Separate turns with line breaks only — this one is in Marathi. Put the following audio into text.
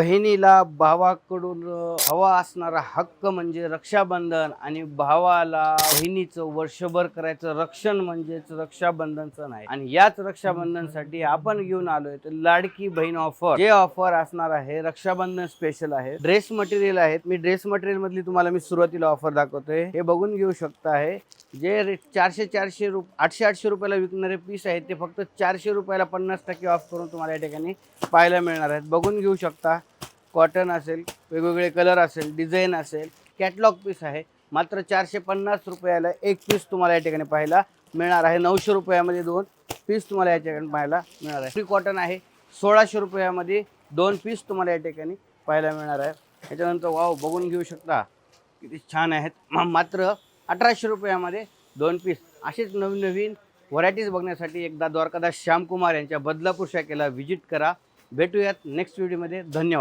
बहिणीला भावाकडून हवा असणारा हक्क म्हणजे रक्षाबंधन आणि भावाला बहिणीचं वर्षभर करायचं रक्षण म्हणजेच रक्षाबंधन सण आहे। आणि याच रक्षाबंधनसाठी आपण घेऊन आलोय तर लाडकी बहीण ऑफर। जे ऑफर असणार आहे रक्षाबंधन स्पेशल आहे। ड्रेस मटेरियल आहेत। मी ड्रेस मटेरियल मधली तुम्हाला मी सुरुवातीला ऑफर दाखवतोय, हे बघून घेऊ शकता आहे। जे 400 800 रुपयाला विकणारे पीस आहेत ते फक्त 400 रुपयाला 50% ऑफ करून तुम्हाला या ठिकाणी पाहायला मिळणार आहेत। बघून घेऊ शकता। कॉटन असेल, वेगवेगळे कलर असेल, डिझाईन असेल, कॅटलॉग पीस आहे। मात्र 450 रुपयाला एक पीस तुम्हाला या ठिकाणी पाहायला मिळणार आहे। 900 रुपयामध्ये 2 पीस तुम्हाला या ठिकाणी पाहायला मिळणार आहे। फ्री कॉटन आहे। 1600 रुपयामध्ये 2 पीस तुम्हाला या ठिकाणी पाहायला मिळणार आहे। त्याच्यानंतर वाव बघून घेऊ शकता किती छान आहेत। मात्र 1800 रुपयामध्ये 2 पीस। असेच नवीन नवीन व्हरायटीज बघण्यासाठी एकदा द्वारकादास श्यामकुमार यांच्या बदलापूर शाखेला व्हिजिट करा। भेटूयात नेक्स्ट व्हिडिओमध्ये। धन्यवाद।